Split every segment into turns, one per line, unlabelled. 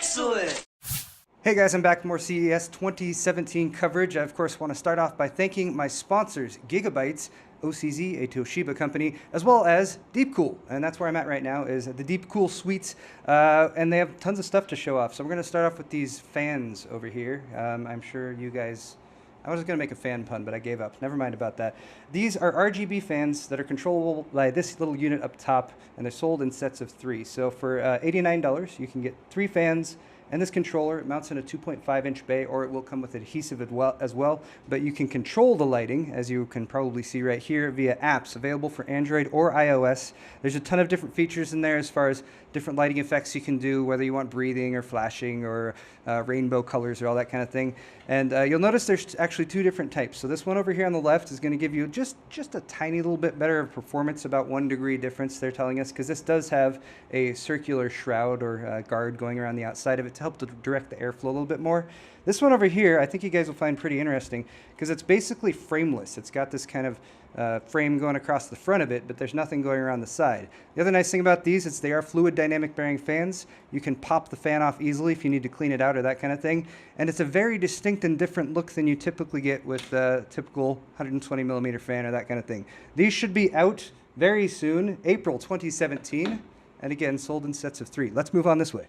Excellent!
Hey guys, I'm back with more CES 2017 coverage. I of course want to start off by thanking my sponsors, Gigabytes, OCZ, a Toshiba company, as well as DeepCool. And that's where I'm at right now, is the DeepCool suites. And they have tons of stuff to show off. So we're going to start off with these fans over here. I'm sure you guys... I was going to make a fan pun, but I gave up. Never mind about that. These are RGB fans that are controllable by this little unit up top, and they're sold in sets of 3. So for $89, you can get 3 fans and this controller. It mounts in a 2.5-inch bay, or it will come with adhesive as well. But you can control the lighting, as you can probably see right here, via apps available for Android or iOS. There's a ton of different features in there as far as different lighting effects you can do, whether you want breathing or flashing or rainbow colors or all that kind of thing. And you'll notice there's actually 2 different types. So this one over here on the left is going to give you just a tiny little bit better performance, about 1 degree difference, they're telling us, because this does have a circular shroud or guard going around the outside of it to help to direct the airflow a little bit more. This one over here, I think you guys will find pretty interesting, because it's basically frameless. It's got this kind of frame going across the front of it, but there's nothing going around the side. The other nice thing about these is they are fluid dynamic bearing fans. You can pop the fan off easily if you need to clean it out or that kind of thing. And it's a very distinct and different look than you typically get with a typical 120 millimeter fan or that kind of thing. These should be out very soon, April 2017, and again, sold in sets of 3. Let's move on this way.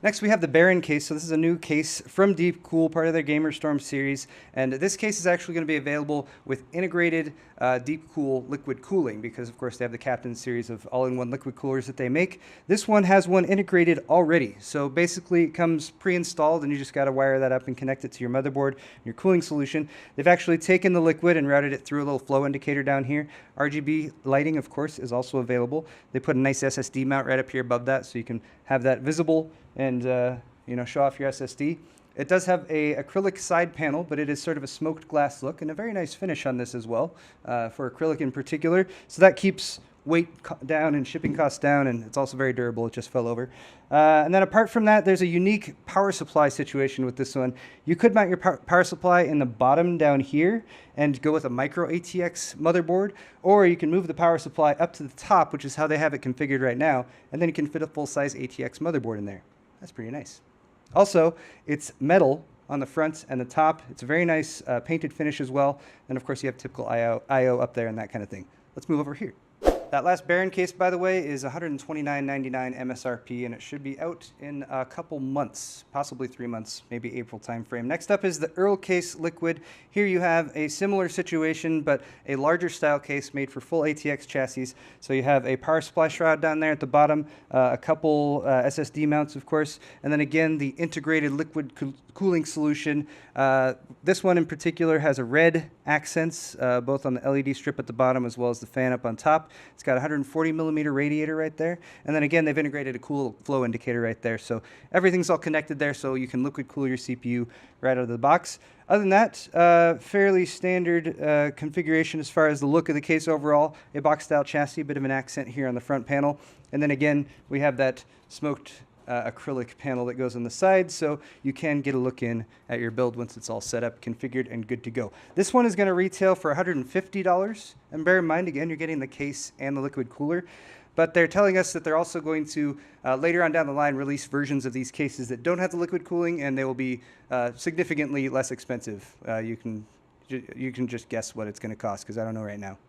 Next, we have the Baron case. So this is a new case from DeepCool, part of their GamerStorm series. And this case is actually going to be available with integrated DeepCool liquid cooling, because, of course, they have the Captain series of all-in-one liquid coolers that they make. This one has one integrated already. So basically, it comes pre-installed, and you just got to wire that up and connect it to your motherboard, your cooling solution. They've actually taken the liquid and routed it through a little flow indicator down here. RGB lighting, of course, is also available. They put a nice SSD mount right up here above that, so you can have that visible and show off your SSD. It does have a acrylic side panel, but it is sort of a smoked glass look, and a very nice finish on this as well, for acrylic in particular. So that keeps weight down and shipping costs down, and it's also very durable. It just fell over. And then apart from that, there's a unique power supply situation with this one. You could mount your power supply in the bottom down here and go with a micro ATX motherboard, or you can move the power supply up to the top, which is how they have it configured right now, and then you can fit a full-size ATX motherboard in there. That's pretty nice. Also, it's metal on the front and the top. It's a very nice painted finish as well. And of course, you have typical I/O up there and that kind of thing. Let's move over here. That last Baron case, by the way, is $129.99 MSRP, and it should be out in a couple months, possibly 3 months, maybe April timeframe. Next up is the Earl case liquid. Here you have a similar situation, but a larger style case made for full ATX chassis. So you have a power supply shroud down there at the bottom, a couple SSD mounts, of course, and then again, the integrated liquid cooling solution. This one in particular has a red accents, both on the LED strip at the bottom as well as the fan up on top. It's got a 140 millimeter radiator right there. And then again, they've integrated a cool flow indicator right there. So everything's all connected there, so you can liquid cool your CPU right out of the box. Other than that, fairly standard configuration as far as the look of the case overall. A box style chassis, a bit of an accent here on the front panel. And then again, we have that smoked acrylic panel that goes on the side, so you can get a look in at your build once it's all set up, configured, and good to go. This one is going to retail for $150, and bear in mind, again, you're getting the case and the liquid cooler, but they're telling us that they're also going to, later on down the line, release versions of these cases that don't have the liquid cooling, and they will be significantly less expensive. You can just guess what it's going to cost, because I don't know right now.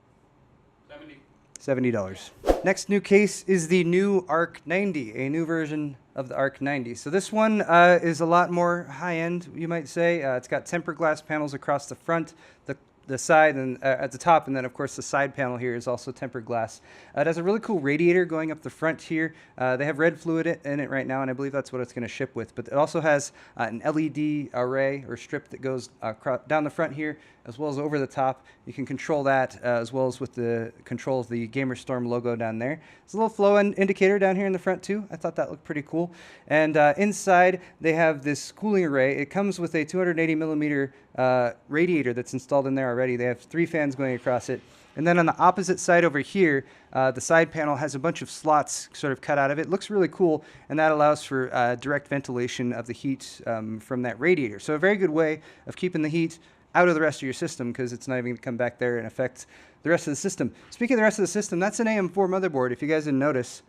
$70. Next new case is the new ARC 90, a new version of the ARC 90. So this one is a lot more high-end, you might say. It's got tempered glass panels across the front, the side, and at the top, and then of course the side panel here is also tempered glass. It has a really cool radiator going up the front here. They have red fluid in it right now, and I believe that's what it's going to ship with. But it also has an LED array or strip that goes down the front here, as well as over the top. You can control that, as well as with the control of the GamerStorm logo down there. There's a little flow indicator down here in the front too. I thought that looked pretty cool. And inside, they have this cooling array. It comes with a 280 millimeter radiator that's installed in there already. They have 3 fans going across it. And then on the opposite side over here, the side panel has a bunch of slots sort of cut out of it. Looks really cool, and that allows for direct ventilation of the heat from that radiator. So a very good way of keeping the heat out of the rest of your system, because it's not even going to come back there and affect the rest of the system. Speaking of the rest of the system, that's an AM4 motherboard. If you guys didn't notice,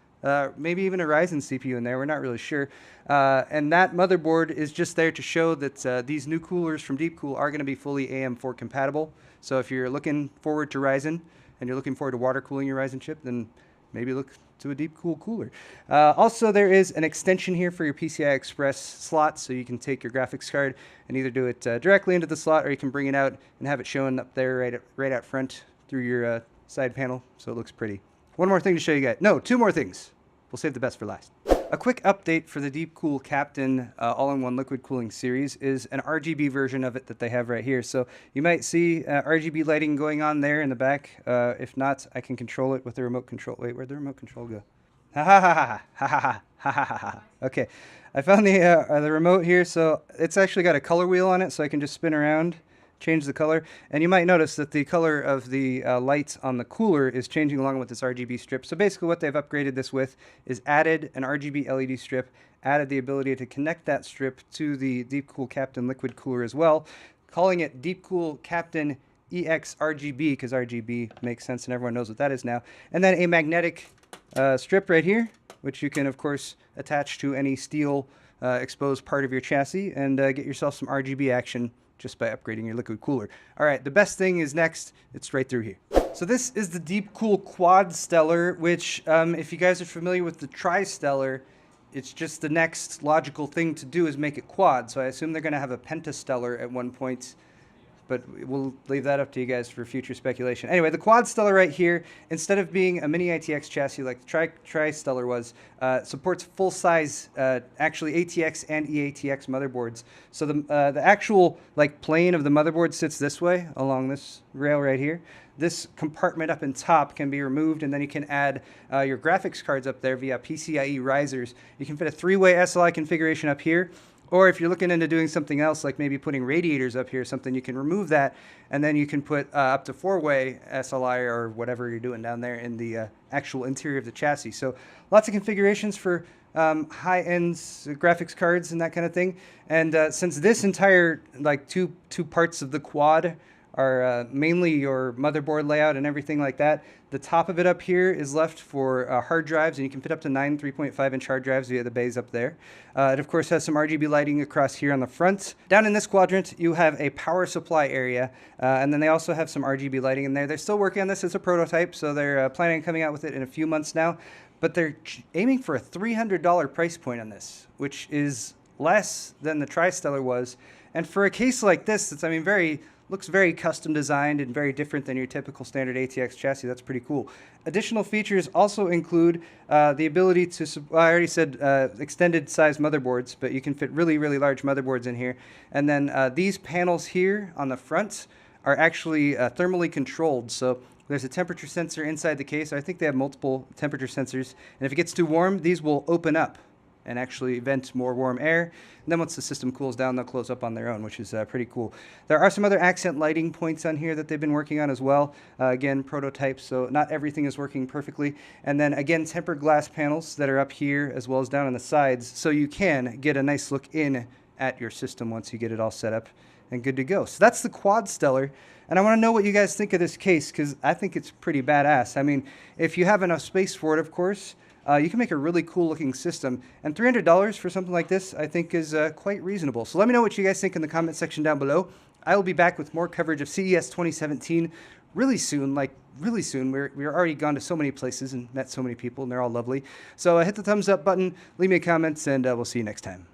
maybe even a Ryzen CPU in there. We're not really sure. And that motherboard is just there to show that these new coolers from DeepCool are going to be fully AM4 compatible. So if you're looking forward to Ryzen and you're looking forward to water cooling your Ryzen chip, then maybe look to a DeepCool cooler. Also, there is an extension here for your PCI Express slot, so you can take your graphics card and either do it directly into the slot, or you can bring it out and have it showing up there right out front through your side panel, so it looks pretty. One more thing to show you guys. No, two more things. We'll save the best for last. A quick update for the DeepCool Captain all-in-one liquid cooling series is an RGB version of it that they have right here. So you might see RGB lighting going on there in the back. If not, I can control it with the remote control. Wait, where'd the remote control go? Ha ha ha ha ha ha ha ha ha ha. Okay, I found the remote here. So it's actually got a color wheel on it, so I can just spin around, change the color, and you might notice that the color of the light on the cooler is changing along with this RGB strip. So basically what they've upgraded this with is added an RGB LED strip, added the ability to connect that strip to the DeepCool Captain liquid cooler as well, calling it DeepCool Captain EX RGB, because RGB makes sense and everyone knows what that is now, and then a magnetic strip right here, which you can of course attach to any steel exposed part of your chassis and get yourself some RGB action just by upgrading your liquid cooler. All right, the best thing is next. It's right through here. So this is the DeepCool QuadStellar, which if you guys are familiar with the TriStellar, it's just the next logical thing to do is make it quad. So I assume they're going to have a pentastellar at one point, but we'll leave that up to you guys for future speculation. Anyway, the QuadStellar right here, instead of being a mini ITX chassis like the TriStellar was, supports full-size, actually ATX and eATX motherboards. So the actual plane of the motherboard sits this way along this rail right here. This compartment up in top can be removed, and then you can add your graphics cards up there via PCIe risers. You can fit a 3-way SLI configuration up here. Or if you're looking into doing something else, like maybe putting radiators up here or something, you can remove that, and then you can put up to 4-way SLI or whatever you're doing down there in the actual interior of the chassis. So lots of configurations for high-end graphics cards and that kind of thing. And since this entire two parts of the quad are mainly your motherboard layout and everything like that, the top of it up here is left for hard drives, and you can fit up to 9 3.5-inch hard drives via the bays up there. It of course has some RGB lighting across here on the front. Down in this quadrant you have a power supply area, and then they also have some RGB lighting in there. They're still working on this as a prototype, so they're planning on coming out with it in a few months now, but they're aiming for a $300 price point on this, which is less than the TriStellar was. And for a case like this, that's looks very custom designed and very different than your typical standard ATX chassis. That's pretty cool. Additional features also include the ability to, I already said extended size motherboards, but you can fit really, really large motherboards in here. And then these panels here on the front are actually thermally controlled. So there's a temperature sensor inside the case. I think they have multiple temperature sensors. And if it gets too warm, these will open up and actually vent more warm air. And then once the system cools down, they'll close up on their own, which is pretty cool. There are some other accent lighting points on here that they've been working on as well. Again, prototypes, so not everything is working perfectly. And then again, tempered glass panels that are up here as well as down on the sides, so you can get a nice look in at your system once you get it all set up and good to go. So that's the QuadStellar. And I want to know what you guys think of this case, because I think it's pretty badass. I mean, if you have enough space for it, of course, you can make a really cool looking system, and $300 for something like this I think is quite reasonable. So let me know what you guys think in the comment section down below. I will be back with more coverage of CES 2017 really soon, really soon. We're already gone to so many places and met so many people, and they're all lovely. So hit the thumbs up button, leave me a comment, and we'll see you next time.